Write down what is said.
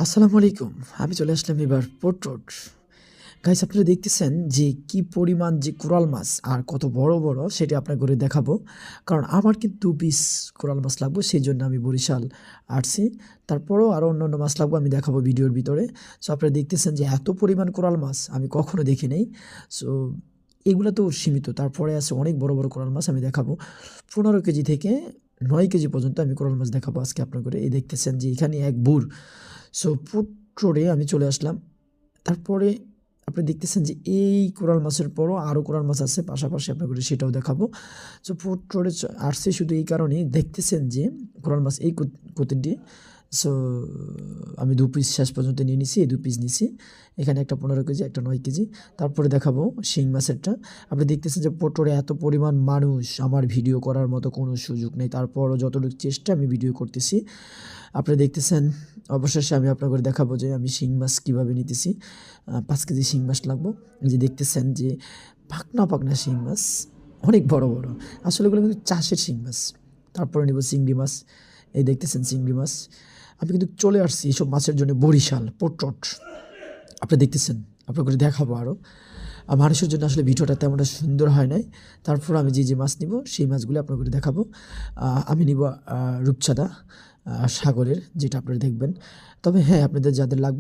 আসসালামু আলাইকুম। আমি চলে আসলাম এবার পোর্ট রোড। গাইস আপনারা দেখতেছেন যে কি পরিমাণ যে কোরাল মাছ আর কত বড়, বড় সেটা আপনাকে করে দেখাবো। কারণ আমার কিন্তু ২ পিস কোরাল মাছ লাগবে সেইজন্য আমি বরিশাল আসছি। তারপরেও আরও অন্যান্য মাছ লাগবে আমি দেখাবো ভিডিওর ভিতরে। সো আপনারা দেখতেছেন যে এত পরিমাণ কোরাল মাছ আমি কখনো দেখি নাই। সো এগুলা তো সীমিত। তারপরে আছে অনেক বড়, বড় কোরাল মাছ আমি দেখাবো। ১৫ কেজি থেকে ৯ কেজি পর্যন্ত আমি কোরাল মাছ দেখাবো আজকে আপনার করে। এই দেখতেছেন যে এখানে এক বুর। সো ফুড রোডে আমি চলে আসলাম। তারপরে আপনি দেখতেছেন যে এই কোরাল মাছের পরও আরও কোরাল মাছ আছে পাশাপাশি আপনাকে সেটাও দেখাবো। সো ফুড রোডে আসছি শুধু এই কারণেই দেখতেছেন যে কোরাল মাছ এই কতিটি। সো আমি ২ পিস শেষ পর্যন্ত নিয়ে নিছি, এই ২ পিস নিছি। এখানে একটা ১৫ কেজি, একটা ৯ কেজি। তারপরে দেখাবো শিং মাছেরটা। আপনি দেখতেছেন যে ফুড রোডে এত পরিমাণ মানুষ, আমার ভিডিও করার মতো কোনো সুযোগ নেই। তারপরও যতটুকু চেষ্টা আমি ভিডিও করতেছি। আপনারা দেখতেছেন অবশেষে আমি আপনাকে দেখাবো যে আমি শিং মাছ কীভাবে নিতেছি। ৫ কেজি শিং মাছ লাগবো। এই যে দেখতেছেন যে পাকনা, পাকনা শিং মাছ অনেক বড়, বড়। আসলে এগুলো কিন্তু চাষের শিং মাছ। তারপরে নিব চিংড়ি মাছ। এই দেখতেছেন চিংড়ি মাছ। আমি কিন্তু চলে আসছি এইসব মাছের জন্য বরিশাল, পোর্ট রোড। আপনি দেখতেছেন, আপনাকে দেখাবো আরও। মানুষের জন্য আসলে ভিডিওটা তেমন একটা সুন্দর হয় নাই। তারপর আমি যে মাছ নিব সেই মাছগুলো আপনাকে দেখাবো। আমি নিব রূপচাঁদা সাগরের যেটা আপনারা দেখবেন। তবে হ্যাঁ, আপনাদের যাদের লাগবে